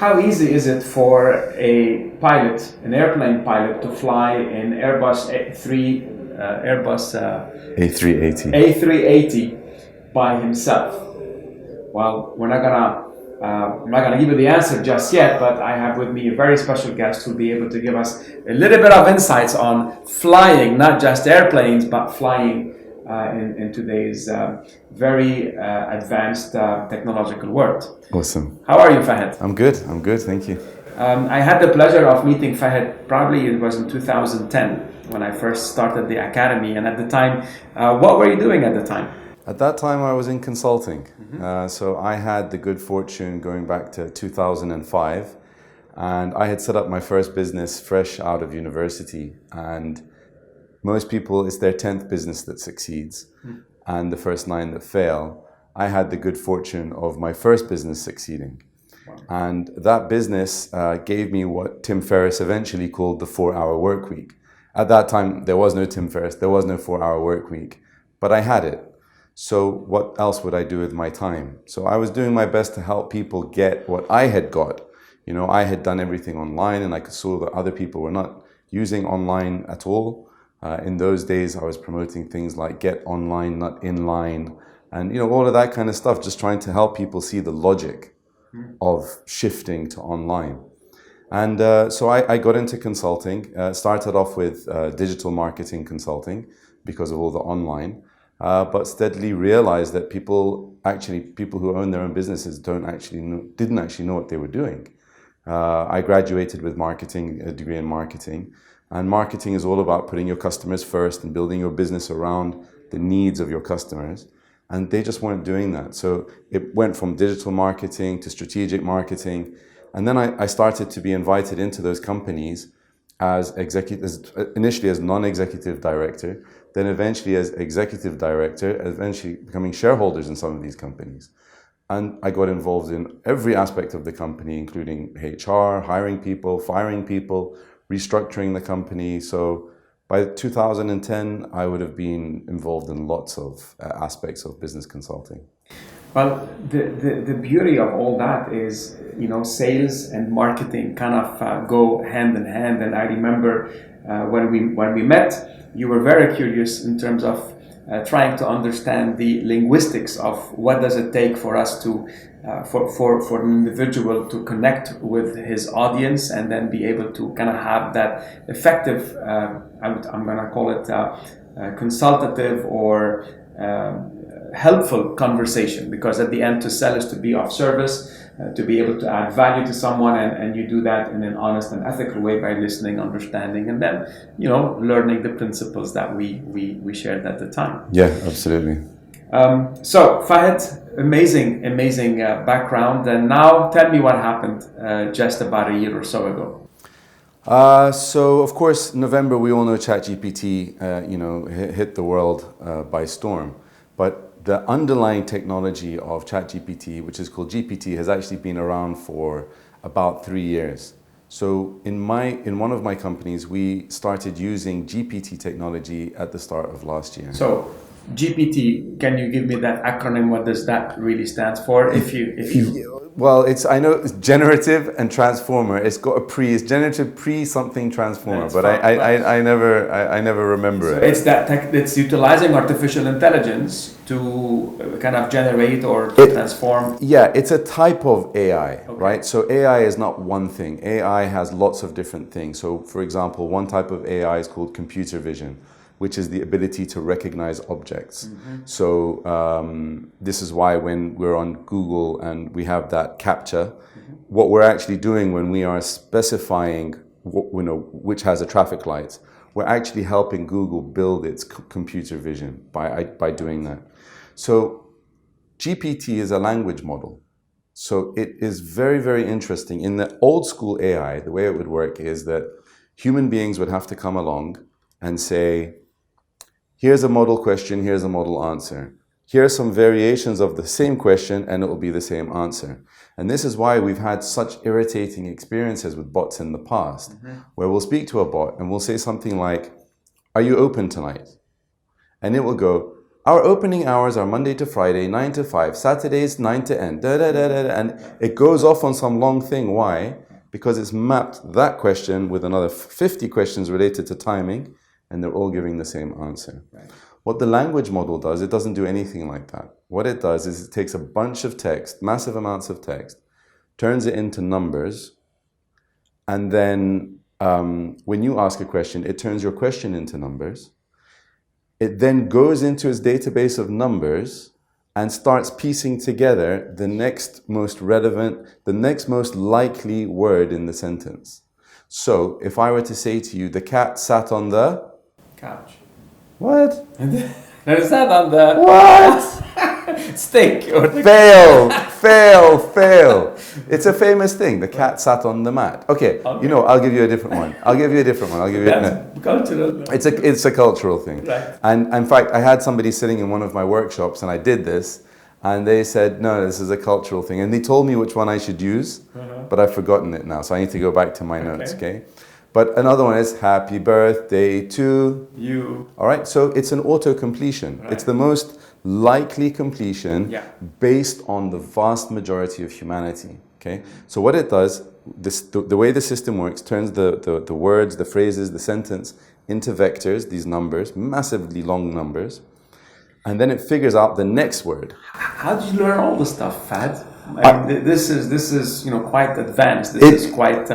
how easy is it for a pilot, an airplane pilot, to fly an Airbus A380. A380 by himself? Well, I'm not gonna give you the answer just yet, but I have with me a very special guest who'll be able to give us a little bit of insights on flying, not just airplanes, but flying in today's very advanced technological world. Awesome. How are you, Fahad? I'm good, thank you. I had the pleasure of meeting Fahad, probably it was in 2010 when I first started the academy, and at the time, what were you doing at the time? At that time I was in consulting, so I had the good fortune going back to 2005, and I had set up my first business fresh out of university, and most people, it's their 10th business that succeeds and the first 9 that fail. I had the good fortune of my first business succeeding. Wow. And that business gave me what Tim Ferriss eventually called the 4-hour work week. At that time, there was no Tim Ferriss, there was no 4-hour work week, but I had it. So what else would I do with my time? So I was doing my best to help people get what I had got. You know, I had done everything online, and I saw that other people were not using online at all. In those days, I was promoting things like get online, not inline, and you know, all of that kind of stuff, just trying to help people see the logic of shifting to online. And so I got into consulting, started off with digital marketing consulting because of all the online, but steadily realized that people who own their own businesses didn't actually know what they were doing. I graduated with marketing, a degree in marketing. And marketing is all about putting your customers first and building your business around the needs of your customers. And they just weren't doing that. So it went from digital marketing to strategic marketing. And then I started to be invited into those companies as initially as non-executive director, then eventually as executive director, eventually becoming shareholders in some of these companies. And I got involved in every aspect of the company, including HR, hiring people, firing people, restructuring the company. So by 2010, I would have been involved in lots of aspects of business consulting. Well, the beauty of all that is, you know, sales and marketing kind of go hand in hand. And I remember when we met, you were very curious in terms of trying to understand the linguistics of what does it take for us to for an individual to connect with his audience and then be able to kind of have that effective, I'm going to call it consultative or helpful conversation, because at the end, to sell is to be of service, to be able to add value to someone, and you do that in an honest and ethical way by listening, understanding, and then, you know, learning the principles that we shared at the time. Yeah, absolutely. So Fahad, amazing background, and now tell me what happened just about a year or so ago. So of course, November, we all know Chat GPT, hit the world by storm, but the underlying technology of Chat GPT, which is called GPT, has actually been around for about 3 years. So in one of my companies, we started using GPT technology at the start of last year. So GPT, can you give me that acronym? What does that really stand for? Well, I know it's generative and transformer. It's got it's generative something transformer, but I never remember so it. It's utilizing artificial intelligence to kind of generate or to transform. Yeah, it's a type of AI, okay. Right? So AI is not one thing. AI has lots of different things. So for example, one type of AI is called computer vision, which is the ability to recognize objects. Mm-hmm. So this is why when we're on Google and we have that captcha, mm-hmm. what we're actually doing when we are specifying which has a traffic light, we're actually helping Google build its computer vision by doing that. So GPT is a language model. So it is very, very interesting. In the old school AI, the way it would work is that human beings would have to come along and say, here's a model question, here's a model answer. Here are some variations of the same question, and it will be the same answer. And this is why we've had such irritating experiences with bots in the past, mm-hmm. where we'll speak to a bot and we'll say something like, are you open tonight? And it will go, Our opening hours are Monday to Friday, 9 to 5, Saturdays, 9 to end, da, da, da, da, da, and it goes off on some long thing. Why? Because it's mapped that question with another 50 questions related to timing, and they're all giving the same answer. Right. What the language model does, it doesn't do anything like that. What it does is it takes a bunch of text, massive amounts of text, turns it into numbers, and then when you ask a question, it turns your question into numbers. It then goes into its database of numbers and starts piecing together the next most relevant, the next most likely word in the sentence. So if I were to say to you, the cat sat on the Couch. what? No, it's not on the What? stick or the Fail. It's a famous thing. The cat sat on the mat. Okay, you know, I'll give you a different one. That's cultural. It's a cultural thing. Right. And in fact, I had somebody sitting in one of my workshops and I did this and they said, no, this is a cultural thing. And they told me which one I should use, but I've forgotten it now. So I need to go back to my notes, okay? But another one is happy birthday to you. All right, so it's an auto-completion. Right. It's the most likely completion based on the vast majority of humanity, okay? So what it does, the way the system works, turns the words, the phrases, the sentence into vectors, these numbers, massively long numbers, and then it figures out the next word. How did you learn all this stuff, Fad? I mean, this is quite advanced. This is quite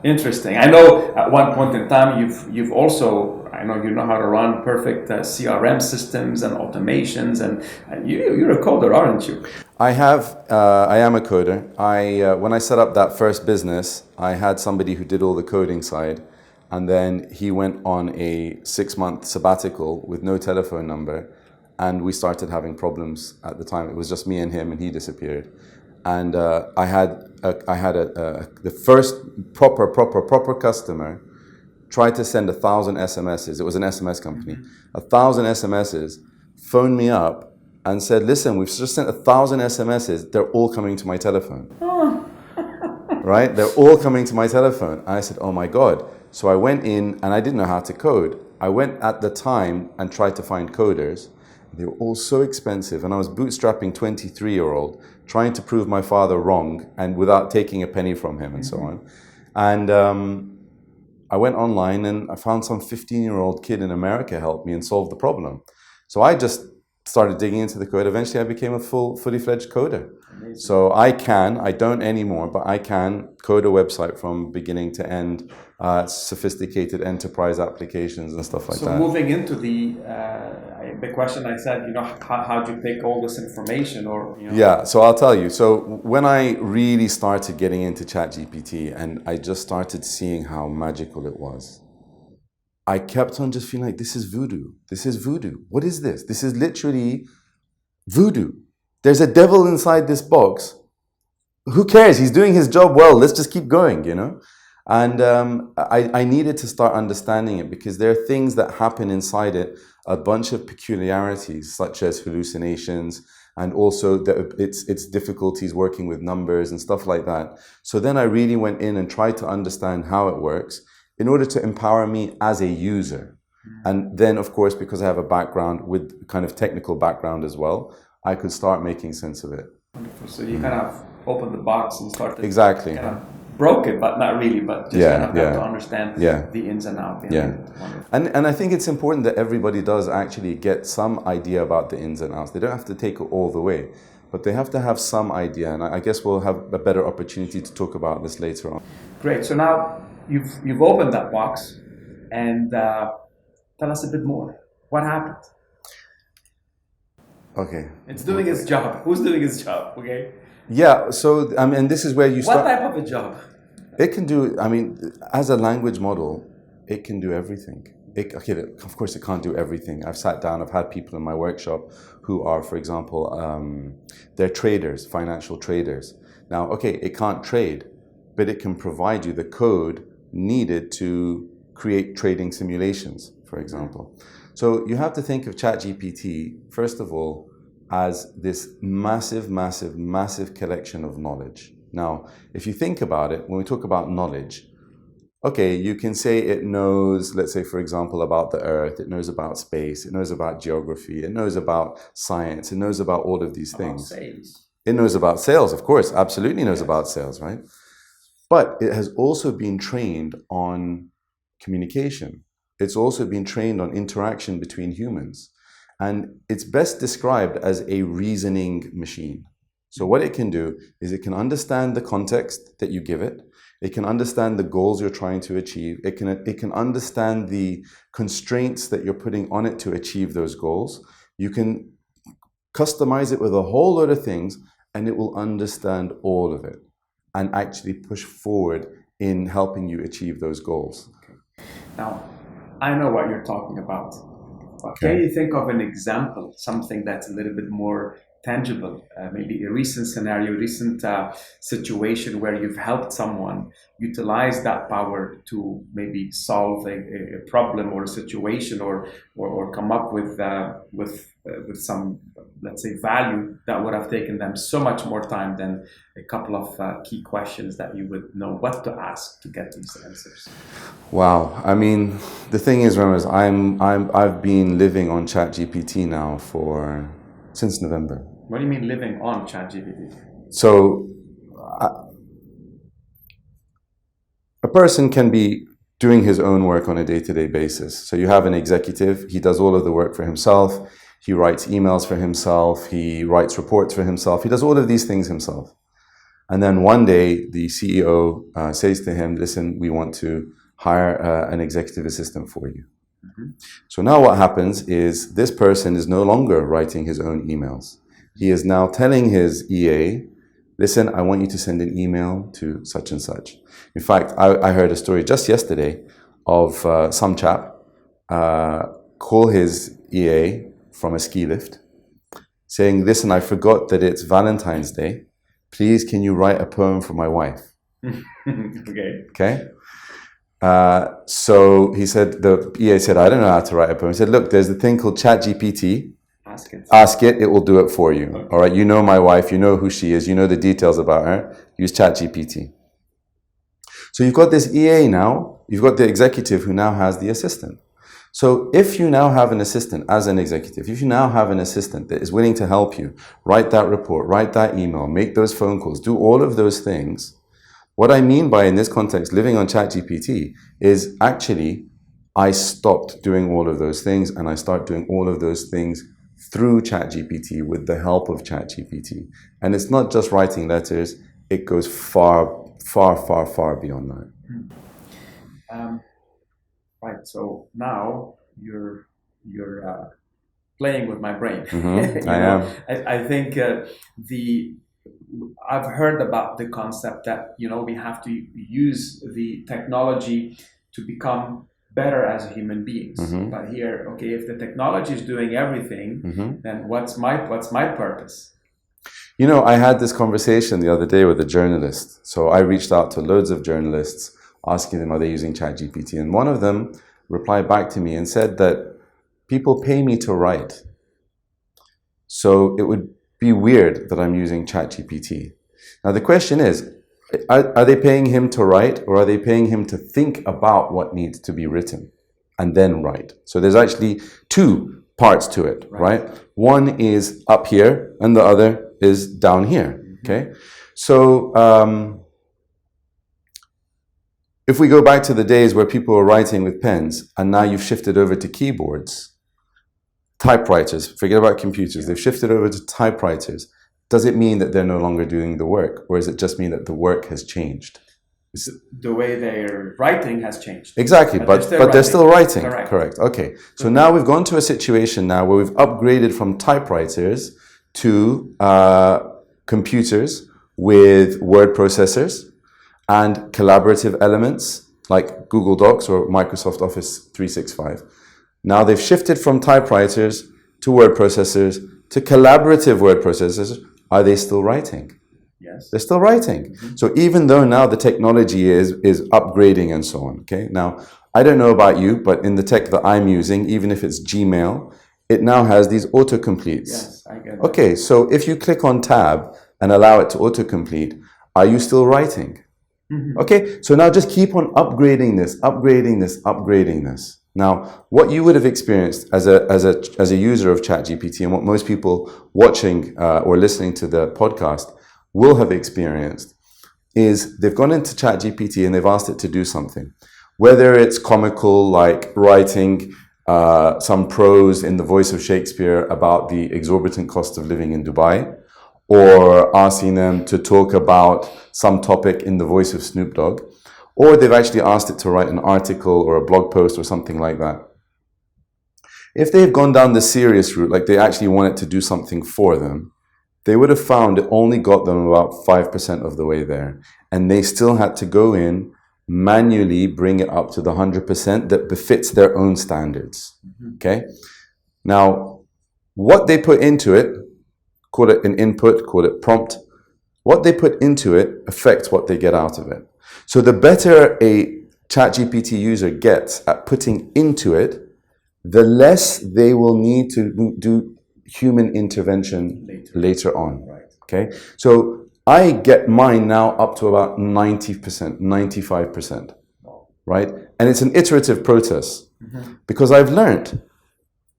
interesting. I know at one point in time you've also, I know you know how to run perfect CRM systems and automations, and you're a coder, aren't you? I am a coder. When I set up that first business, I had somebody who did all the coding side, and then he went on a 6-month sabbatical with no telephone number, and we started having problems at the time. It was just me and him, and he disappeared. And I had the first proper customer tried to send 1,000 SMSs. It was an SMS company. 1,000 SMSs, phoned me up and said, listen, we've just sent 1,000 SMSs. They're all coming to my telephone. Right? They're all coming to my telephone. And I said, oh my God. So I went in and I didn't know how to code. I went at the time and tried to find coders. They were all so expensive, and I was bootstrapping 23-year-old, trying to prove my father wrong, and without taking a penny from him, and so on. And I went online, and I found some 15-year-old kid in America helped me and solved the problem. So I just started digging into the code. Eventually, I became a fully fledged coder. Amazing. So I don't anymore, but I can code a website from beginning to end, sophisticated enterprise applications and stuff like that. So moving into the question I said, how do you pick all this information, or Yeah, so I'll tell you. So when I really started getting into Chat GPT and I just started seeing how magical it was, I kept on just feeling like, this is voodoo. This is voodoo. What is this? This is literally voodoo. There's a devil inside this box. Who cares? He's doing his job well. Let's just keep going, And I needed to start understanding it because there are things that happen inside it, a bunch of peculiarities such as hallucinations and also its difficulties working with numbers and stuff like that. So then I really went in and tried to understand how it works in order to empower me as a user. And then, of course, because I have a background with kind of technical background as well, I could start making sense of it. Wonderful. So you kind of opened the box and started. Exactly. Kind of broke it, but not really, but just kind of got to understand the ins and outs. And I think it's important that everybody does actually get some idea about the ins and outs. They don't have to take it all the way, but they have to have some idea. And I guess we'll have a better opportunity to talk about this later on. Great. So now you've opened that box, and tell us a bit more. What happened? Okay. It's doing its job. Who's doing its job? Okay. Yeah. So and this is where you start. What type of a job? It can do. As a language model, it can do everything. Of course, it can't do everything. I've sat down. I've had people in my workshop who are, for example, they're traders, financial traders. Now, okay, it can't trade, but it can provide you the code needed to create trading simulations, for example. So you have to think of Chat GPT, first of all, as this massive collection of knowledge. Now, if you think about it, when we talk about knowledge, okay, you can say it knows, let's say, for example, about the Earth, it knows about space, it knows about geography, it knows about science, it knows about all of these things. Sales. It knows about sales, of course, absolutely knows about sales, right? But it has also been trained on communication. It's also been trained on interaction between humans. And it's best described as a reasoning machine. So what it can do is it can understand the context that you give it. It can understand the goals you're trying to achieve. It can understand the constraints that you're putting on it to achieve those goals. You can customize it with a whole lot of things, and it will understand all of it and actually push forward in helping you achieve those goals. Okay. Now, I know what you're talking about. Okay. Can you think of an example, something that's a little bit more tangible, maybe a recent scenario, recent situation where you've helped someone utilize that power to maybe solve a problem or a situation, or come up with some, let's say, value that would have taken them so much more time than a couple of key questions that you would know what to ask to get these answers? Wow. I mean, the thing is, Ramez, I've been living on Chat GPT now since November. What do you mean living on Chat GPT? So a person can be doing his own work on a day-to-day basis. So you have an executive, he does all of the work for himself, he writes emails for himself, he writes reports for himself, he does all of these things himself. And then one day the CEO says to him, listen, we want to hire an executive assistant for you. Mm-hmm. So now what happens is this person is no longer writing his own emails. He is now telling his EA, listen, I want you to send an email to such and such. In fact, I heard a story just yesterday of some chap call his EA from a ski lift saying, listen, I forgot that it's Valentine's Day. Please, can you write a poem for my wife? Okay. So he said, the EA said, I don't know how to write a poem. He said, look, there's a thing called Chat GPT. Ask it, it will do it for you. Okay. All right, you know my wife, you know who she is, you know the details about her. Use Chat GPT. So you've got this EA now, you've got the executive who now has the assistant. So if you now have an assistant as an executive, if you now have an assistant that is willing to help you write that report, write that email, make those phone calls, do all of those things, what I mean by, in this context, living on Chat GPT is actually I stopped doing all of those things and I start doing all of those things through Chat GPT with the help of Chat GPT. And it's not just writing letters, it goes far, far, far, far beyond that. Right, so now you're playing with my brain. Mm-hmm. I am. I think I've heard about the concept that we have to use the technology to become better as human beings. Mm-hmm. But here, okay, if the technology is doing everything, mm-hmm. then what's my purpose? I had this conversation the other day with a journalist. So I reached out to loads of journalists asking them, are they using Chat GPT? And one of them replied back to me and said that people pay me to write. So it would be weird that I'm using Chat GPT. Now the question is, are they paying him to write, or are they paying him to think about what needs to be written and then write? So there's actually two parts to it, right? One is up here and the other is down here, okay? So if we go back to the days where people were writing with pens and now you've shifted over to keyboards, typewriters, forget about computers, they've shifted over to typewriters. Does it mean that they're no longer doing the work, or does it just mean that the work has changed? The way they're writing has changed. Exactly, but they're still writing. Correct. Okay. So now we've gone to a situation now where we've upgraded from typewriters to computers with word processors and collaborative elements like Google Docs or Microsoft Office 365. Now they've shifted from typewriters to word processors to collaborative word processors. Are they still writing? Yes. They're still writing. Mm-hmm. So even though now the technology is upgrading and so on, okay? Now, I don't know about you, but in the tech that I'm using, even if it's Gmail, it now has these autocompletes. Yes, I get that. Okay, so if you click on tab and allow it to autocomplete, are you still writing? Okay, so now just keep on upgrading this, upgrading this, upgrading this. Now, what you would have experienced as a user of Chat GPT, and what most people watching or listening to the podcast will have experienced, is they've gone into Chat GPT and they've asked it to do something. Whether it's comical, like writing some prose in the voice of Shakespeare about the exorbitant cost of living in Dubai, or asking them to talk about some topic in the voice of Snoop Dogg, or they've actually asked it to write an article or a blog post or something like that. If they've gone down the serious route, like they actually want it to do something for them, they would have found it only got them about 5% of the way there. And they still had to go in, manually bring it up to the 100% that befits their own standards. Okay? Now, what they put into it, call it an input, call it prompt, what they put into it affects what they get out of it. So the better a ChatGPT user gets at putting into it, the less they will need to do human intervention later on. Right. Okay? So I get mine now up to about 90%, 95%. Right? And it's an iterative process because I've learned.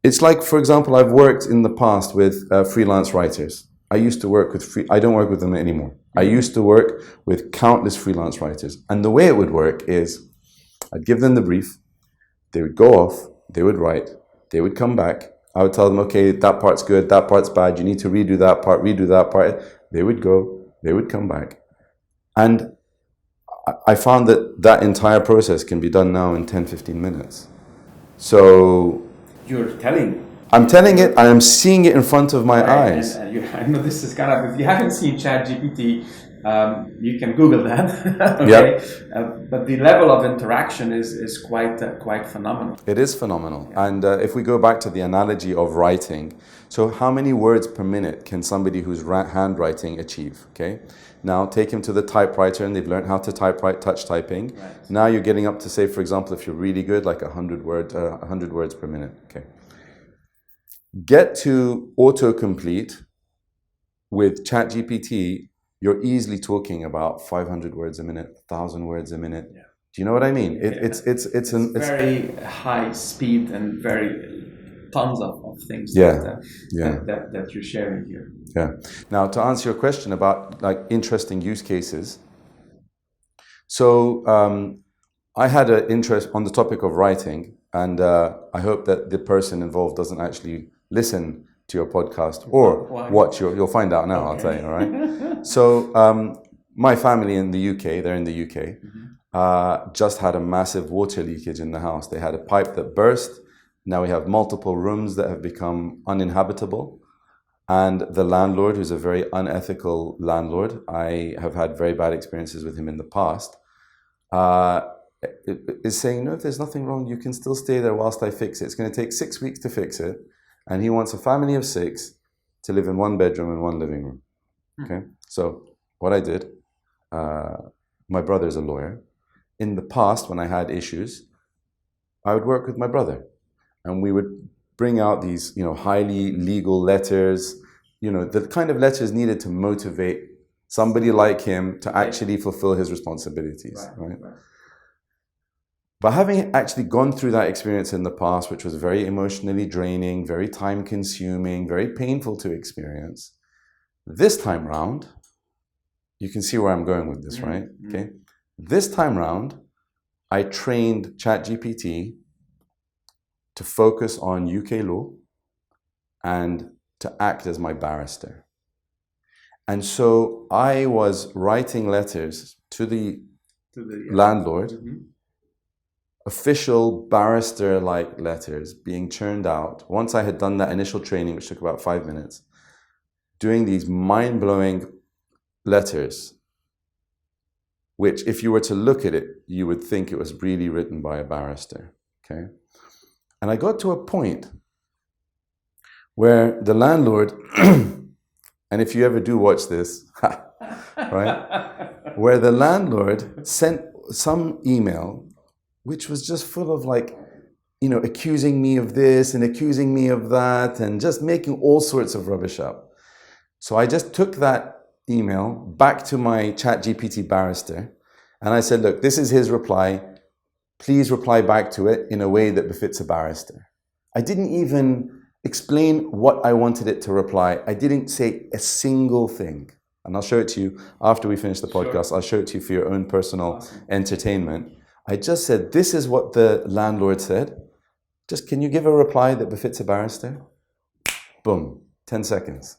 It's like, for example, I've worked in the past with freelance writers. I used to work with I don't work with them anymore. I used to work with countless freelance writers. And the way it would work is I'd give them the brief, they would go off, they would write, they would come back. I would tell them, okay, that part's good, that part's bad, you need to redo that part. They would go, they would come back. And I found that that entire process can be done now in 10, 15 minutes. So You're telling. I'm telling it, I am seeing it in front of my eyes. And I know this is kind of, if you haven't seen Chat GPT, you can Google that. Okay? Yep. But the level of interaction is quite phenomenal. It is phenomenal. Yeah. And if we go back to the analogy of writing, so how many words per minute can somebody who's handwriting achieve? Okay. Now take him to the typewriter and they've learned how to typewrite, touch typing. Right. Now you're getting up to, say, for example, if you're really good, like 100 words per minute. Okay. Get to autocomplete with ChatGPT, you're easily talking about 500 words a minute, 1,000 words a minute. Yeah. Do you know what I mean? It's very high speed and very tons of things that you're sharing here. Yeah. Now, to answer your question about like interesting use cases, so I had an interest on the topic of writing, and I hope that the person involved doesn't actually listen to your podcast or watch you'll find out now. Okay. I'll tell you. All right. So my family in the UK, they're in the UK, just had a massive water leakage in the house. They had a pipe that burst. Now we have multiple rooms that have become uninhabitable. And the landlord, who's a very unethical landlord, I have had very bad experiences with him in the past, is saying, no, if there's nothing wrong, you can still stay there whilst I fix it. It's going to take 6 weeks to fix it. And he wants a family of 6 to live in 1 bedroom and 1 living room. Okay. So what I did, my brother's a lawyer. In the past, when I had issues, I would work with my brother, and we would bring out these, highly legal letters, the kind of letters needed to motivate somebody like him to actually fulfill his responsibilities. Right? But having actually gone through that experience in the past, which was very emotionally draining, very time consuming, very painful to experience, this time round, you can see where I'm going with this, right? Okay. This time round, I trained ChatGPT to focus on UK law and to act as my barrister. And so I was writing letters to the landlord, official barrister-like letters being churned out. Once I had done that initial training, which took about 5 minutes, doing these mind-blowing letters, which if you were to look at it, you would think it was really written by a barrister, okay? And I got to a point where the landlord, and if you ever do watch this, right? Where the landlord sent some email which was just full of accusing me of this and accusing me of that and just making all sorts of rubbish up. So I just took that email back to my ChatGPT barrister And I said, look, this is his reply. Please reply back to it in a way that befits a barrister. I didn't even explain what I wanted it to reply. I didn't say a single thing. And I'll show it to you after we finish the podcast. Sure. I'll show it to you for your own personal entertainment. I just said, this is what the landlord said. Just, can you give a reply that befits a barrister? Boom, 10 seconds.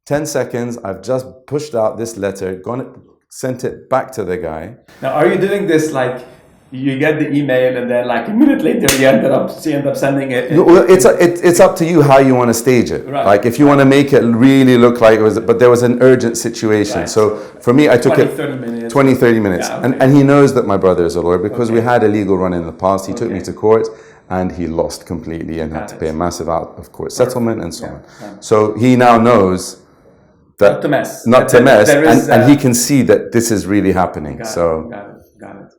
10 seconds, I've just pushed out this letter, sent it back to the guy. Now, are you doing this like you get the email and then like a minute later you end up sending it? Well, it's up to you how you want to stage it. Right. Like if you want to make it really look like it was, but there was an urgent situation. Right. So for me, I took 20, 30 minutes. Yeah, okay. And he knows that my brother is a lawyer because we had a legal run in the past. He took me to court and he lost completely and had to pay a massive out of court settlement and so on. Yeah. So he now knows that not to mess, and he can see that this is really happening. Got it.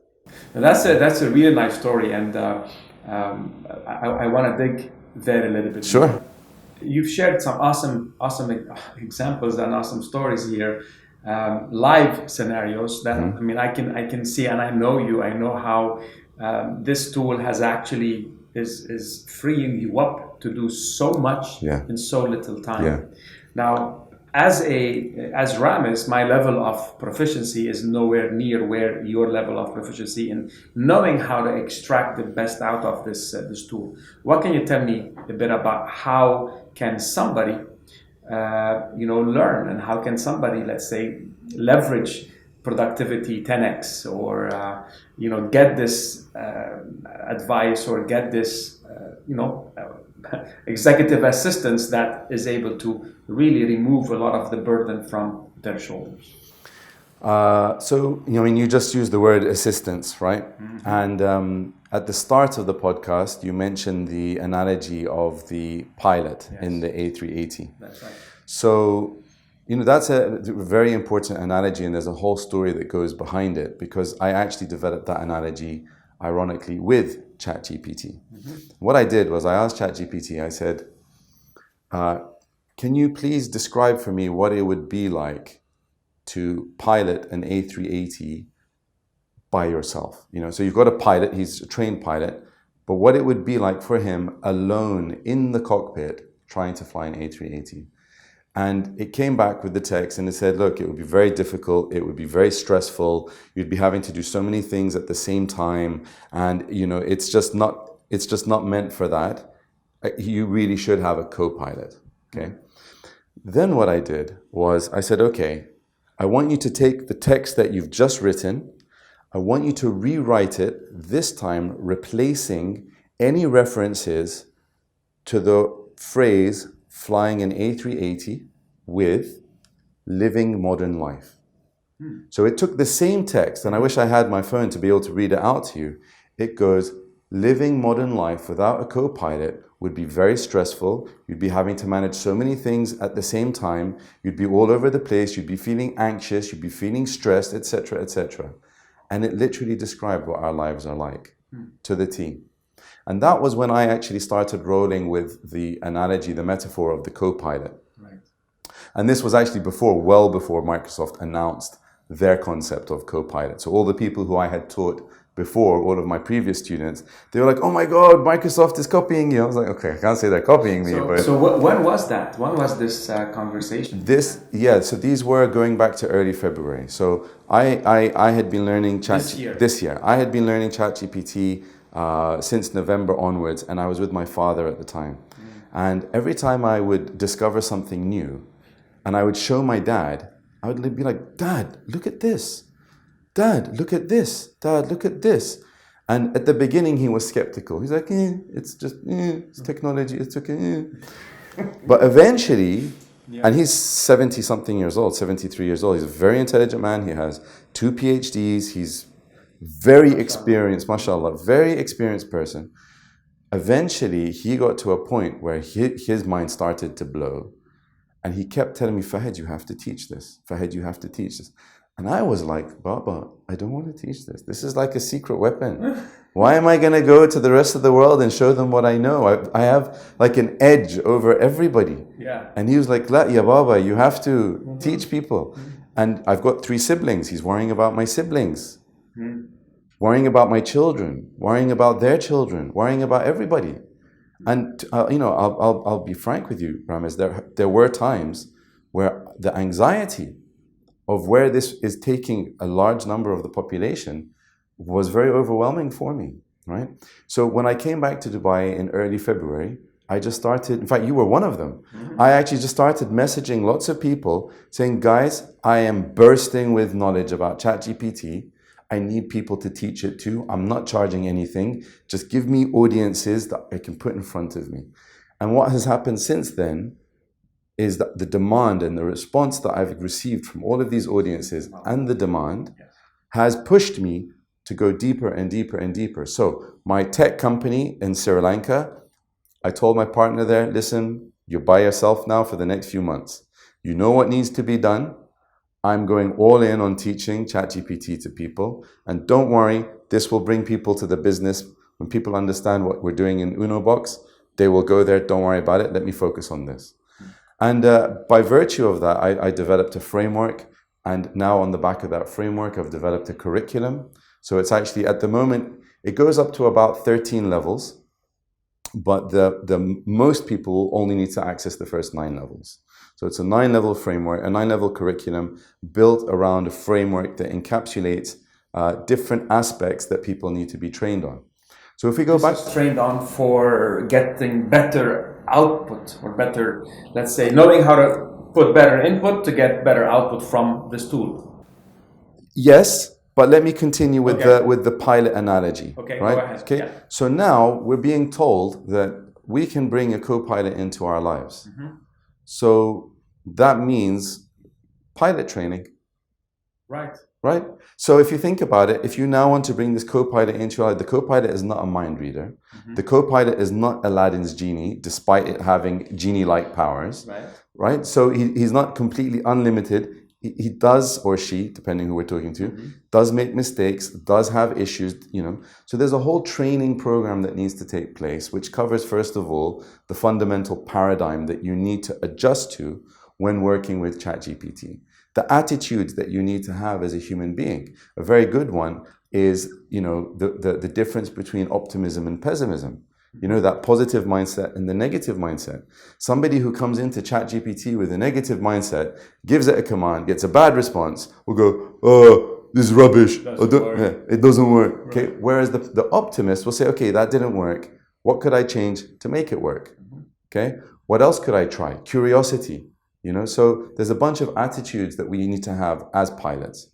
Now that's a really nice story, and I want to dig there a little bit. Sure. More. You've shared some awesome examples and awesome stories here, live scenarios that I mean I can see, and I know you. I know how this tool has actually is freeing you up to do so much in so little time. Yeah. Now, as Ramez, my level of proficiency is nowhere near where your level of proficiency in knowing how to extract the best out of this tool. What can you tell me a bit about how can somebody learn, and how can somebody, let's say, leverage productivity 10x, or get this advice, or get this executive assistance that is able to really remove a lot of the burden from their shoulders? So you just used the word assistance, right? Mm-hmm. And at the start of the podcast, you mentioned the analogy of the pilot in the A380. That's right. So that's a very important analogy, and there's a whole story that goes behind it, because I actually developed that analogy, ironically, with Chat GPT. Mm-hmm. What I did was I asked Chat GPT, I said, can you please describe for me what it would be like to pilot an A380 by yourself? So you've got a pilot, he's a trained pilot, but what it would be like for him alone in the cockpit trying to fly an A380. And it came back with the text and it said, look, it would be very difficult. It would be very stressful. You'd be having to do so many things at the same time. And, it's just not meant for that. You really should have a co-pilot. Okay. Then what I did was I said, okay, I want you to take the text that you've just written. I want you to rewrite it, this time replacing any references to the phrase flying an A380 with living modern life. So it took the same text, and I wish I had my phone to be able to read it out to you. It goes, living modern life without a co-pilot would be very stressful. You'd be having to manage so many things at the same time. You'd be all over the place. You'd be feeling anxious. You'd be feeling stressed, etc., etc. And it literally described what our lives are like to the T. And that was when I actually started rolling with the analogy, the metaphor of the co-pilot. Right. And this was actually well before Microsoft announced their concept of co-pilot. So all the people who I had taught before, all of my previous students, they were like, oh my God, Microsoft is copying you. I was like, okay, I can't say they're copying me. So when was that? When was this conversation? So these were going back to early February. So I had been learning this year. I had been learning Chat GPT since November onwards, and I was with my father at the time. And every time I would discover something new, and I would show my dad, I would be like, Dad, look at this. Dad, look at this. Dad, look at this. And at the beginning, he was skeptical. He's like, it's just, it's technology, it's okay. But eventually, and he's 70-something years old, 73 years old. He's a very intelligent man. He has 2 PhDs. He's very experienced, mashallah, very experienced person. Eventually, he got to a point where his mind started to blow. And he kept telling me, Fahad, you have to teach this. Fahad, you have to teach this. And I was like, Baba, I don't want to teach this. This is like a secret weapon. Why am I going to go to the rest of the world and show them what I know? I have like an edge over everybody. Yeah. And he was like, La, ya Baba, you have to teach people. And I've got 3 siblings. He's worrying about my siblings. worrying about my children, worrying about their children, worrying about everybody. And I'll be frank with you, Ramez. There were times where the anxiety of where this is taking a large number of the population was very overwhelming for me, right? So when I came back to Dubai in early February, I just started, in fact, you were one of them. I actually just started messaging lots of people saying, guys, I am bursting with knowledge about Chat GPT. I need people to teach it to. I'm not charging anything. Just give me audiences that I can put in front of me. And what has happened since then is that the demand and the response that I've received from all of these audiences and the demand has pushed me to go deeper and deeper and deeper. So my tech company in Sri Lanka, I told my partner there, listen, you're by yourself now for the next few months. You know what needs to be done. I'm going all in on teaching ChatGPT to people. And don't worry, this will bring people to the business. When people understand what we're doing in UnoBox, they will go there. Don't worry about it. Let me focus on this. And by virtue of that, I developed a framework. And now on the back of that framework, I've developed a curriculum. So it's actually, at the moment, it goes up to about 13 levels. But the most people only need to access the first 9 levels. So it's a 9-level framework, a 9-level curriculum built around a framework that encapsulates different aspects that people need to be trained on. So if we go back... Trained on for getting better output, or better, let's say, knowing how to put better input to get better output from this tool. Yes, but let me continue with the pilot analogy. Okay, right? Go ahead. Okay. Yeah. So now we're being told that we can bring a co-pilot into our lives. So that means pilot training. Right. Right? So if you think about it, if you now want to bring this co-pilot into your life, the co-pilot is not a mind reader. The co-pilot is not Aladdin's genie, despite it having genie-like powers. Right? So he's not completely unlimited. He does, or she, depending who we're talking to, does make mistakes, does have issues, So there's a whole training program that needs to take place, which covers, first of all, the fundamental paradigm that you need to adjust to when working with ChatGPT. The attitudes that you need to have as a human being. A very good one is, the difference between optimism and pessimism. That positive mindset and the negative mindset. Somebody who comes into ChatGPT with a negative mindset, gives it a command, gets a bad response, will go, oh, this is rubbish. It doesn't work. Okay. Whereas the optimist will say, okay, that didn't work. What could I change to make it work? Okay. What else could I try? Curiosity. So there's a bunch of attitudes that we need to have as pilots.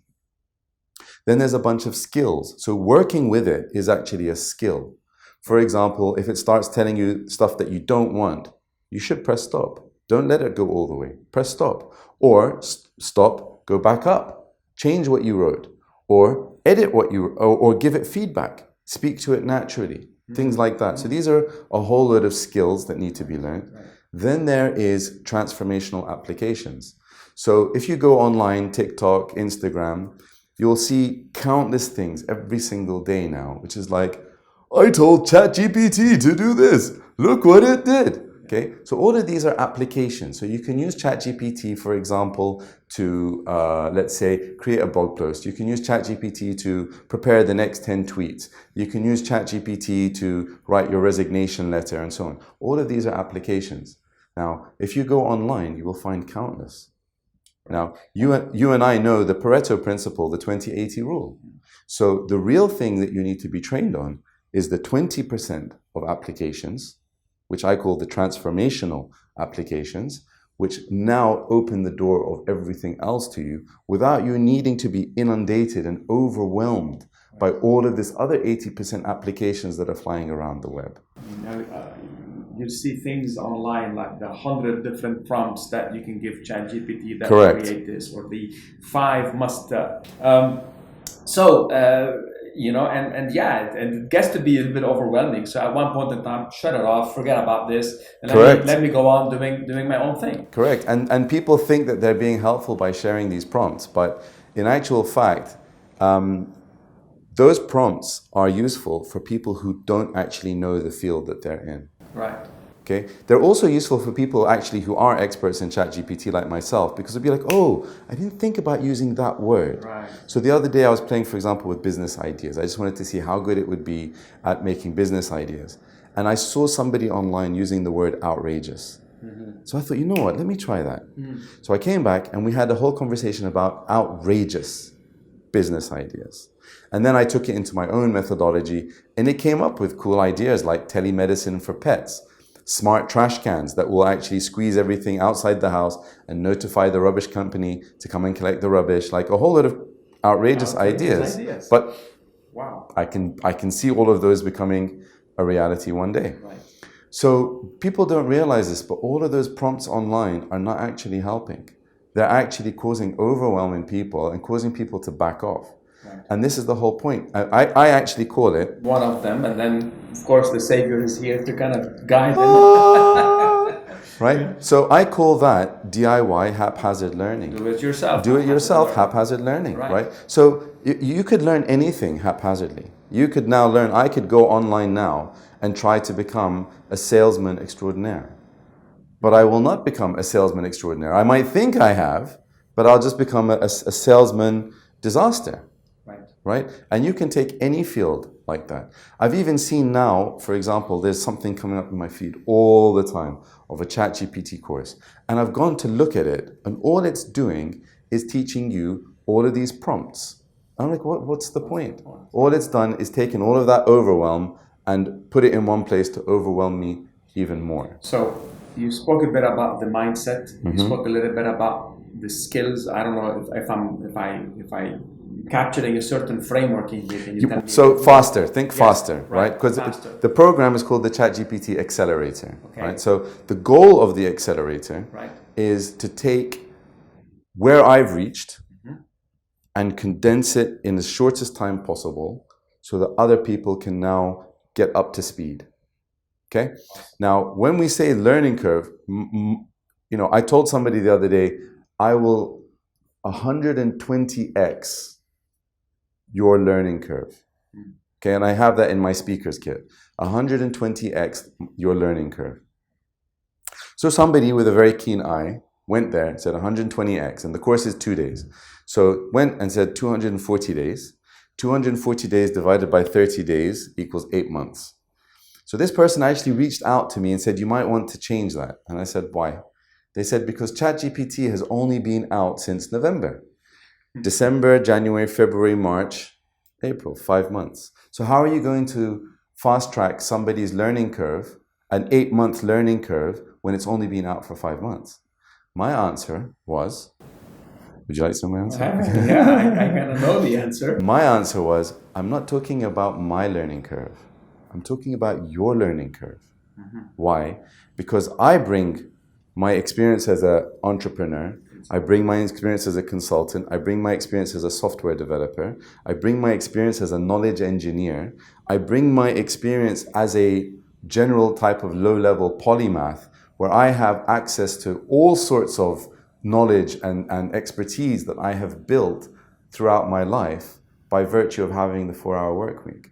Then there's a bunch of skills. So working with it is actually a skill. For example, if it starts telling you stuff that you don't want, you should press stop. Don't let it go all the way. Press stop. Or stop, go back up. Change what you wrote. Or edit what you wrote. Or give it feedback. Speak to it naturally. Things like that. So these are a whole load of skills that need to be learned. Then there is transformational applications. So if you go online, TikTok, Instagram, you'll see countless things every single day now, which is like, I told ChatGPT to do this. Look what it did. Okay, so all of these are applications. So you can use ChatGPT, for example, to, let's say, create a blog post. You can use ChatGPT to prepare the next 10 tweets. You can use ChatGPT to write your resignation letter and so on. All of these are applications. Now, if you go online, you will find countless. Now, you and I know the Pareto principle, the 20-80 rule. So the real thing that you need to be trained on is the 20% of applications, which I call the transformational applications, which now open the door of everything else to you without you needing to be inundated and overwhelmed by all of this other 80% applications that are flying around the web. You see things online like the 100 different prompts that you can give ChatGPT that Correct. Create this, or the 5 must. And it gets to be a little bit overwhelming. So at one point in time, shut it off, forget about this, and let me go on doing my own thing. Correct. And people think that they're being helpful by sharing these prompts, but in actual fact, those prompts are useful for people who don't actually know the field that they're in. Right. Okay, they're also useful for people actually who are experts in Chat GPT like myself, because it'd be like, oh, I didn't think about using that word. Right. So the other day I was playing, for example, with business ideas. I just wanted to see how good it would be at making business ideas. And I saw somebody online using the word outrageous. So I thought, you know what, let me try that. So I came back and we had a whole conversation about outrageous business ideas. And then I took it into my own methodology and it came up with cool ideas like telemedicine for pets, smart trash cans that will actually squeeze everything outside the house and notify the rubbish company to come and collect the rubbish, like a whole lot of outrageous ideas. But wow, I can see all of those becoming a reality one day. right. So people don't realize this, but all of those prompts online are not actually helping. They're actually causing overwhelm in people and causing people to back off. Right. And this is the whole point. I actually call it one of them, and then of course the Savior is here to kind of guide them. Right? So I call that DIY haphazard learning. Do it yourself. Do it yourself, haphazard learning, right? So you could learn anything haphazardly. You could now learn, I could go online now and try to become a salesman extraordinaire. But I will not become a salesman extraordinaire. I might think I have, but I'll just become a salesman disaster. Right? And you can take any field like that. I've even seen now, for example, there's something coming up in my feed all the time of a Chat GPT course. And I've gone to look at it, and all it's doing is teaching you all of these prompts. I'm like, what's the point? All it's done is taken all of that overwhelm and put it in one place to overwhelm me even more. So you spoke a bit about the mindset. You spoke a little bit about the skills. I don't know if I capturing a certain framework in here. Can you tell me? So faster, think faster, right? Because the program is called the Chat GPT Accelerator, right? So the goal of the accelerator is to take where I've reached and condense it in the shortest time possible so that other people can now get up to speed. Okay? Now, when we say learning curve, I told somebody the other day, I will 120x your learning curve. Okay, and I have that in my speaker's kit. 120x your learning curve. So somebody with a very keen eye went there, said 120x, and the course is 2 days. So went and said 240 days. 240 days divided by 30 days equals 8 months. So this person actually reached out to me and said, you might want to change that. And I said, why? They said, because ChatGPT has only been out since November. December, January, February, March, April, 5 months. So how are you going to fast track somebody's learning curve, an 8-month learning curve, when it's only been out for 5 months? My answer was, would you like to know my answer? Yeah, I kind of know the answer. My answer was, I'm not talking about my learning curve. I'm talking about your learning curve. Why? Because I bring my experience as an entrepreneur, I bring my experience as a consultant, I bring my experience as a software developer, I bring my experience as a knowledge engineer, I bring my experience as a general type of low-level polymath where I have access to all sorts of knowledge and expertise that I have built throughout my life by virtue of having the 4-hour work week.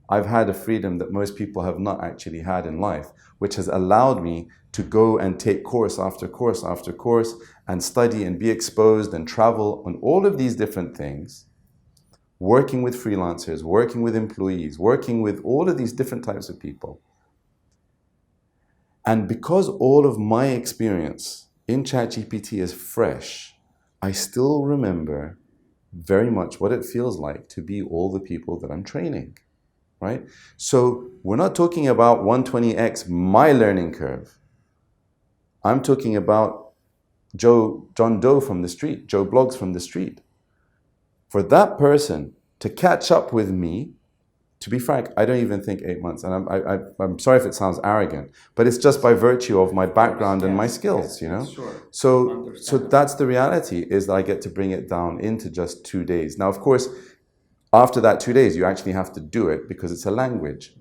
I've had a freedom that most people have not actually had in life, which has allowed me to go and take course after course after course and study and be exposed and travel on all of these different things, working with freelancers, working with employees, working with all of these different types of people. And because all of my experience in ChatGPT is fresh, I still remember very much what it feels like to be all the people that I'm training. Right? So we're not talking about 120x my learning curve. I'm talking about John Doe from the street, Joe Blogs from the street. For that person to catch up with me, to be frank, I don't even think 8 months. And I'm sorry if it sounds arrogant, but it's just by virtue of my background and my skills, you know? Sure. So that's the reality, is that I get to bring it down into just 2 days. Now, of course, after that 2 days, you actually have to do it because it's a language.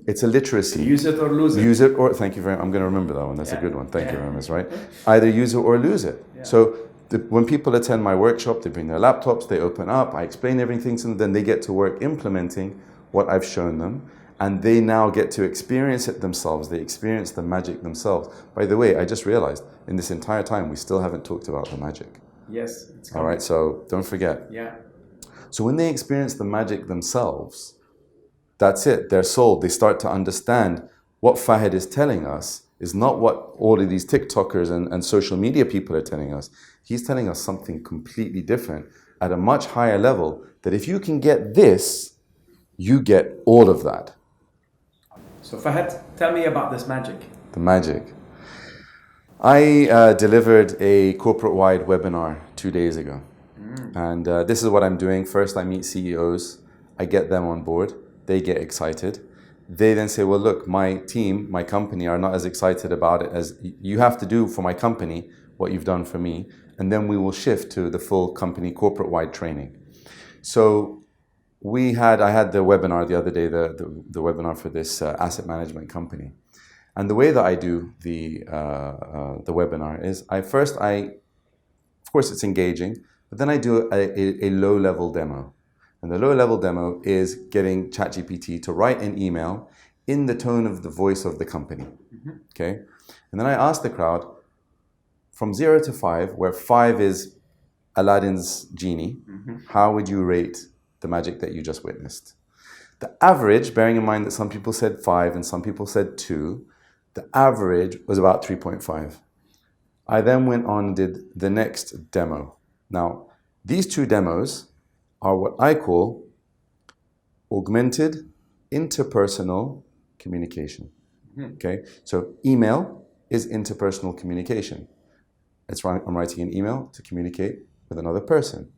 It's a literacy. Use it or lose it. Use it or, thank you very much. I'm going to remember that one. That's a good one. Thank you, Ramez, right? Either use it or lose it. So when people attend my workshop, they bring their laptops, they open up, I explain everything to them, then they get to work implementing what I've shown them. and they now get to experience it themselves. They experience the magic themselves. By the way, I just realized in this entire time, we still haven't talked about the magic. Yes. It's All right, so don't forget. Yeah. So when they experience the magic themselves, that's it. They're sold. They start to understand what Fahad is telling us is not what all of these TikTokers and social media people are telling us. He's telling us something completely different at a much higher level, that if you can get this, you get all of that. So Fahad, tell me about this magic. The magic. I delivered a corporate-wide webinar 2 days ago. And this is what I'm doing. First, I meet CEOs. I get them on board. They get excited. They then say, well, look, my team, my company are not as excited about it as you have to do for my company what you've done for me. And then we will shift to the full company corporate-wide training. So I had the webinar the other day, the webinar for this asset management company. And the way that I do the webinar is of course it's engaging, but then I do a low-level demo. And the low-level demo is getting Chat GPT to write an email in the tone of the voice of the company. Okay? And then I ask the crowd, from 0 to 5, where 5 is Aladdin's genie, how would you rate the magic that you just witnessed? The average, bearing in mind that some people said 5 and some people said 2, the average was about 3.5. I then went on and did the next demo. Now, these 2 demos are what I call augmented interpersonal communication. Okay, so email is interpersonal communication. I'm writing an email to communicate with another person.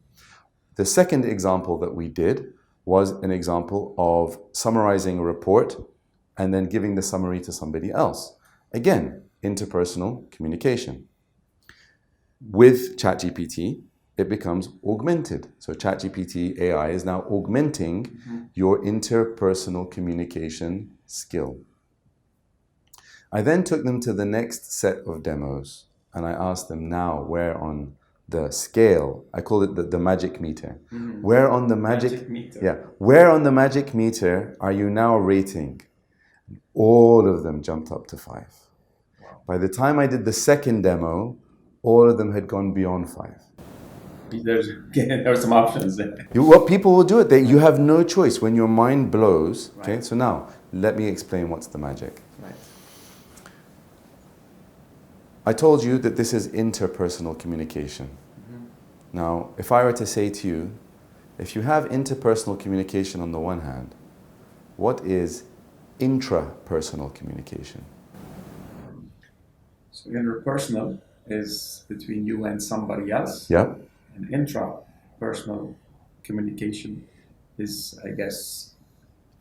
The second example that we did was an example of summarizing a report and then giving the summary to somebody else. Again, interpersonal communication. With Chat GPT, it becomes augmented. So Chat GPT AI is now augmenting your interpersonal communication skill. I then took them to the next set of demos and I asked them now where on the scale, I call it the magic meter. Where on the magic meter. Yeah, where on the magic meter are you now rating? All of them jumped up to 5. Wow. By the time I did the second demo, all of them had gone beyond 5. There are some options there. What people will do it, you have no choice when your mind blows. Right. Okay, so now let me explain what's the magic. Right. I told you that this is interpersonal communication. Now, if I were to say to you, if you have interpersonal communication on the one hand, what is intrapersonal communication? So interpersonal is between you and somebody else. Yeah. And intrapersonal communication is, I guess,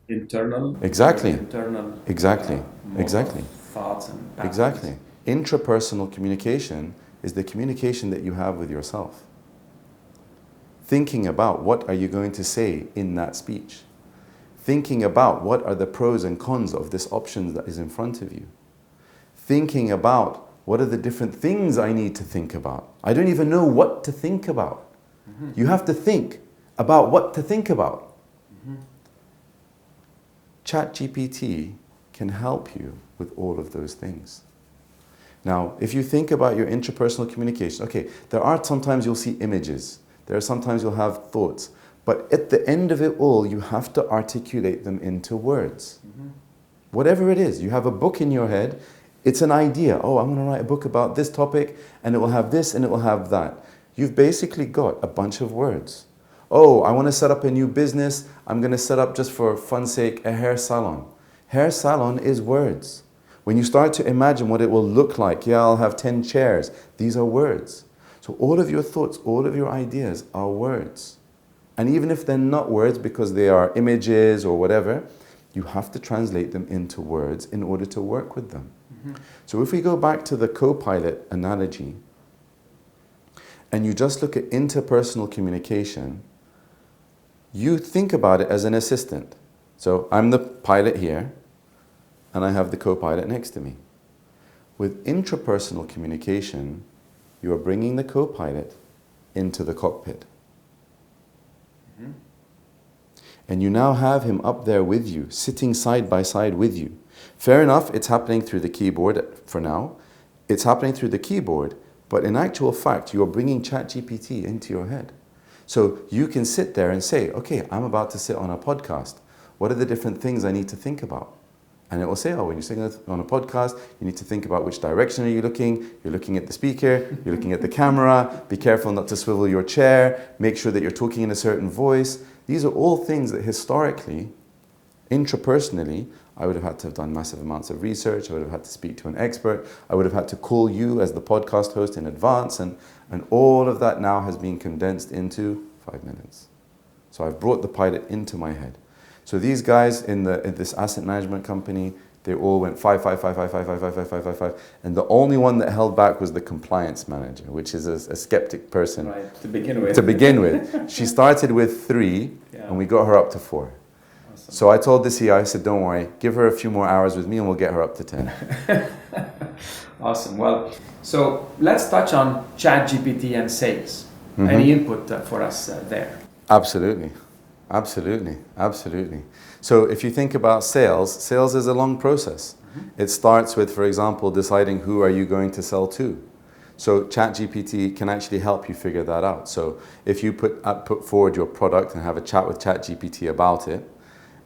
internal. Exactly. Internal. Exactly. Exactly. Thoughts and patterns. Exactly. Intrapersonal communication is the communication that you have with yourself. Thinking about what are you going to say in that speech. Thinking about what are the pros and cons of this option that is in front of you. Thinking about what are the different things I need to think about. I don't even know what to think about. You have to think about what to think about. Chat GPT can help you with all of those things. Now, if you think about your interpersonal communication, okay, there are sometimes you'll see images. There are sometimes you'll have thoughts. But at the end of it all, you have to articulate them into words. Whatever it is, you have a book in your head, it's an idea. Oh, I'm going to write a book about this topic, and it will have this, and it will have that. You've basically got a bunch of words. Oh, I want to set up a new business. I'm going to set up, just for fun's sake, a hair salon. Hair salon is words. When you start to imagine what it will look like, yeah, I'll have 10 chairs. These are words. So all of your thoughts, all of your ideas are words. And even if they're not words because they are images or whatever, you have to translate them into words in order to work with them. So if we go back to the co-pilot analogy, and you just look at interpersonal communication, you think about it as an assistant. So I'm the pilot here, and I have the co-pilot next to me. With intrapersonal communication, you are bringing the co-pilot into the cockpit. And you now have him up there with you, sitting side by side with you. Fair enough, it's happening through the keyboard for now. It's happening through the keyboard, but in actual fact, you are bringing Chat GPT into your head. So you can sit there and say, okay, I'm about to sit on a podcast. What are the different things I need to think about? And it will say, oh, when you're sitting on a podcast, you need to think about which direction are you looking. You're looking at the speaker, you're looking at the camera. Be careful not to swivel your chair. Make sure that you're talking in a certain voice. These are all things that historically, intrapersonally, I would have had to have done massive amounts of research. I would have had to speak to an expert. I would have had to call you as the podcast host in advance. And all of that now has been condensed into 5 minutes. So I've brought the pilot into my head. So these guys in this asset management company, they all went 5, 5, 5, 5, 5, 5, 5, 5, 5, 5, 5. And the only one that held back was the compliance manager, which is a skeptic person. Right, to begin with. To begin with. She started with 3, and we got her up to 4. Awesome. So I told the CEO, I said, don't worry, give her a few more hours with me and we'll get her up to 10. Awesome. Well, so let's touch on Chat GPT and sales. Any input for us there? Absolutely. Absolutely. Absolutely. So if you think about sales is a long process. It starts with, for example, deciding who are you going to sell to. So ChatGPT can actually help you figure that out. So if you put forward your product and have a chat with ChatGPT about it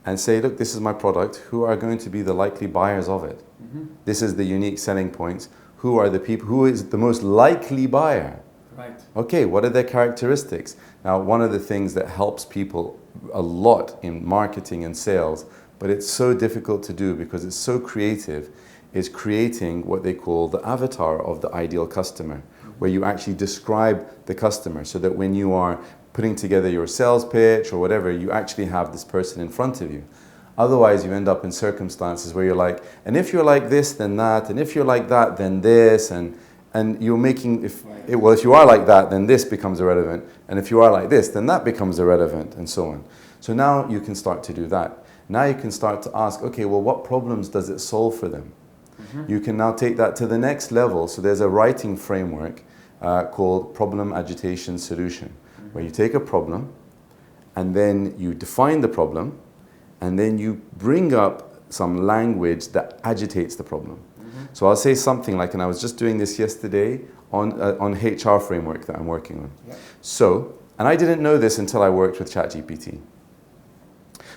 and say, look, this is my product, who are going to be the likely buyers of it? This is the unique selling points. Who are the people, who is the most likely buyer? Right. Okay, what are their characteristics? Now, one of the things that helps people a lot in marketing and sales, but it's so difficult to do because it's so creative, is creating what they call the avatar of the ideal customer, where you actually describe the customer so that when you are putting together your sales pitch or whatever, you actually have this person in front of you. Otherwise, you end up in circumstances where you're like, and if you're like this, then that, and if you're like that, then this, and you're making, if you are like that, then this becomes irrelevant, and if you are like this, then that becomes irrelevant, and so on. So now you can start to do that. Now you can start to ask, okay, well, what problems does it solve for them? You can now take that to the next level. So there's a writing framework called problem agitation solution, where you take a problem, and then you define the problem, and then you bring up some language that agitates the problem. So I'll say something like, and I was just doing this yesterday on HR framework that I'm working on. Yeah. So, and I didn't know this until I worked with Chat GPT.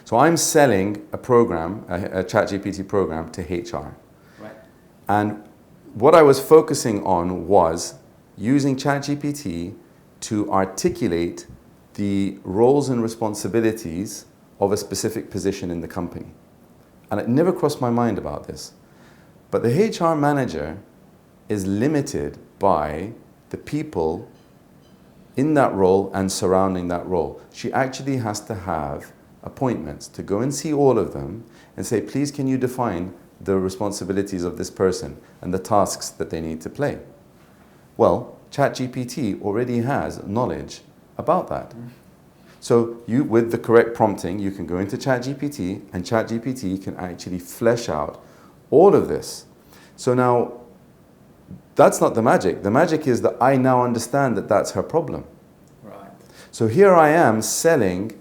So I'm selling a program, a Chat GPT program to HR. Right. And what I was focusing on was using Chat GPT to articulate the roles and responsibilities of a specific position in the company. And it never crossed my mind about this. But the HR manager is limited by the people in that role and surrounding that role. She actually has to have appointments to go and see all of them and say, please, can you define the responsibilities of this person and the tasks that they need to play? Well, ChatGPT already has knowledge about that. So you, with the correct prompting, you can go into ChatGPT, and ChatGPT can actually flesh out all of this. So now, that's not the magic. The magic is that I now understand that that's her problem. Right. So here I am selling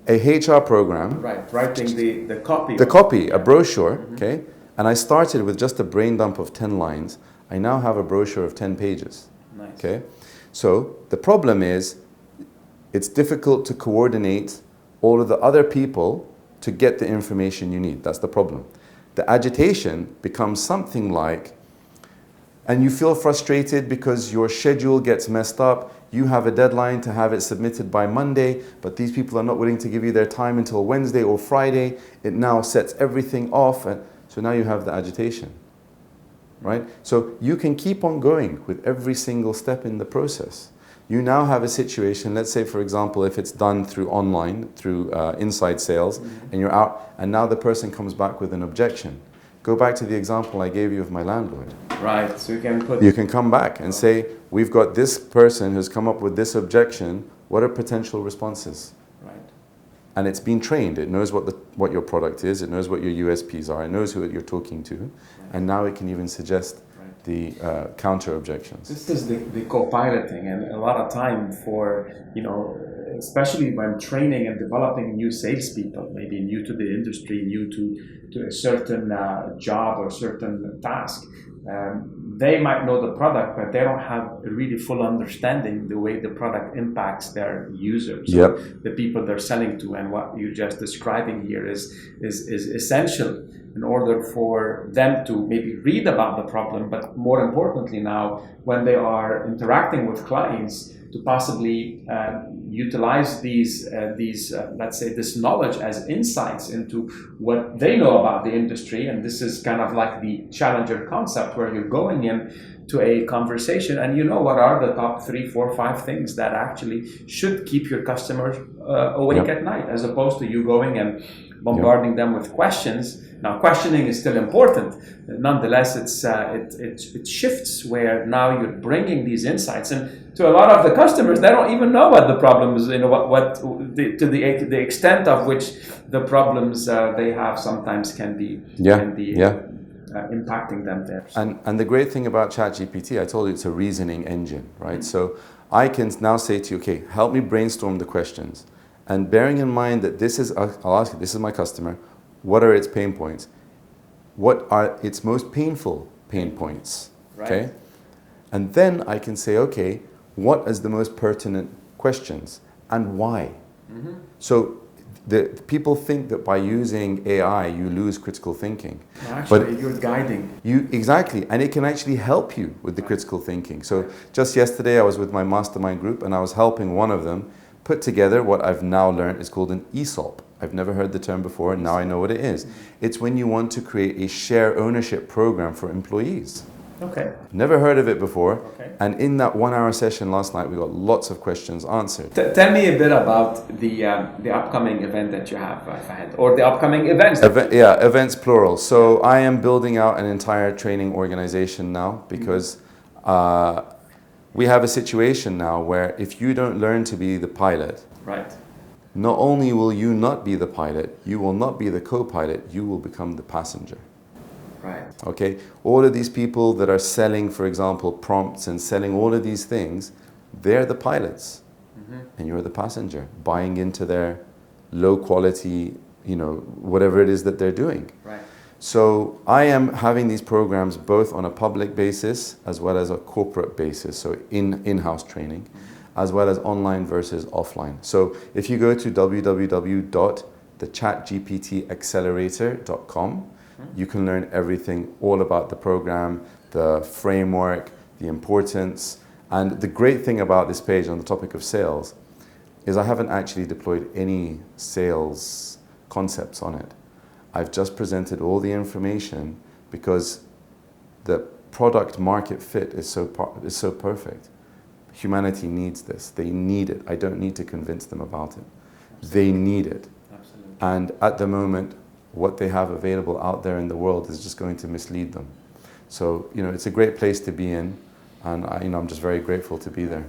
a HR program. Right, writing the copy. The copy, a brochure, okay? And I started with just a brain dump of 10 lines. I now have a brochure of 10 pages. Nice. Okay? So the problem is, it's difficult to coordinate all of the other people to get the information you need. That's the problem. The agitation becomes something like, and you feel frustrated because your schedule gets messed up. You have a deadline to have it submitted by Monday, but these people are not willing to give you their time until Wednesday or Friday. It now sets everything off, and so now you have the agitation, right? So you can keep on going with every single step in the process. You now have a situation, let's say, for example, if it's done through online, through inside sales, and you're out, and now the person comes back with an objection. Go back to the example I gave you of my landlord. Right, so you can come back and say, we've got this person who's come up with this objection, what are potential responses? Right. And it's been trained, it knows what your product is, it knows what your USPs are, it knows who you're talking to, and now it can even suggest the counter objections. This is the co-piloting, and a lot of time for, especially when training and developing new salespeople, maybe new to the industry, new to a certain job or certain task. They might know the product, but they don't have a really full understanding the way the product impacts their users, the people they're selling to, and what you're just describing here is essential in order for them to maybe read about the problem, but more importantly now, when they are interacting with clients, to possibly utilize these let's say this knowledge as insights into what they know about the industry. And this is kind of like the challenger concept, where you're going in to a conversation and what are the top 3, 4, 5 things that actually should keep your customers awake at night, as opposed to you going and bombarding them with questions. Now, questioning is still important. Nonetheless, it shifts where now you're bringing these insights, and to a lot of the customers, they don't even know what the problem is. To the extent of which the problems they have sometimes can be impacting them there. And the great thing about Chat GPT, I told you, it's a reasoning engine, right? So I can now say to you, okay, help me brainstorm the questions. And bearing in mind that I'll ask you, this is my customer, what are its pain points? What are its most painful pain points? Right. Okay? And then I can say, okay, what is the most pertinent questions and why? Mm-hmm. So the people think that by using AI, you lose critical thinking. No, actually, but you're guiding. Exactly, and it can actually help you with the critical thinking. So just yesterday, I was with my mastermind group, and I was helping one of them put together what I've now learned is called an ESOP. I've never heard the term before, and now I know what it is. It's when you want to create a share ownership program for employees. Okay. Never heard of it before. Okay. And in that 1-hour session last night, we got lots of questions answered. Tell me a bit about the upcoming event that you have ahead, or the upcoming events. Events plural. So I am building out an entire training organization now, because we have a situation now where if you don't learn to be the pilot, right, not only will you not be the pilot, you will not be the co-pilot, you will become the passenger. Right. Okay, all of these people that are selling, for example, prompts and selling all of these things, they're the pilots, and you're the passenger, buying into their low quality, whatever it is that they're doing. Right. So I am having these programs both on a public basis as well as a corporate basis, so in-house training, as well as online versus offline. So if you go to www.thechatgptaccelerator.com, you can learn everything all about the program, the framework, the importance. And the great thing about this page on the topic of sales is I haven't actually deployed any sales concepts on it. I've just presented all the information because the product market fit is so perfect. Humanity needs this. They need it. I don't need to convince them about it. They need it. Absolutely. And at the moment, what they have available out there in the world is just going to mislead them. So, it's a great place to be in, and I'm just very grateful to be there.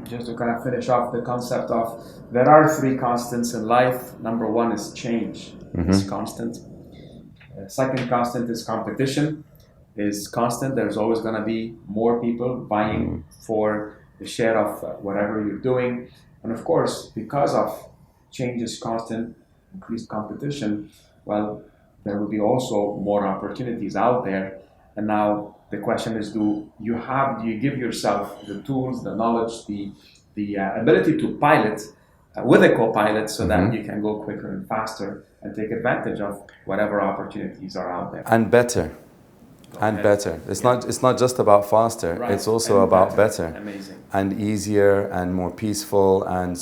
Just to kind of finish off the concept of, there are 3 constants in life. Number 1 is change. It's constant. Second constant is competition. Is constant. There's always going to be more people vying for the share of whatever you're doing. And of course, because of change is constant, increased competition, well, there will be also more opportunities out there. And now the question is, do you give yourself the tools, the knowledge, the ability to pilot with a co-pilot so that you can go quicker and faster and take advantage of whatever opportunities are out there. And better. And better. It's not just about faster. Right. It's also about better. Amazing. And easier and more peaceful, and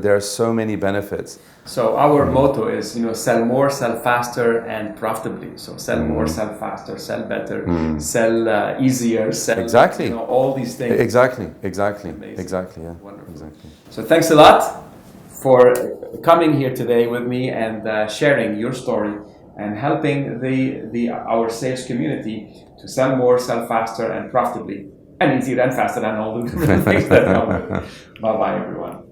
there are so many benefits. So our motto is, sell more, sell faster, and profitably. So sell more, sell faster, sell better, sell easier, sell all these things. Exactly. Amazing. Exactly. Yeah. Wonderful. Exactly. So thanks a lot for coming here today with me and sharing your story and helping our sales community to sell more, sell faster, and profitably, and easier and faster, and all the different things that come with it. Bye-bye, everyone.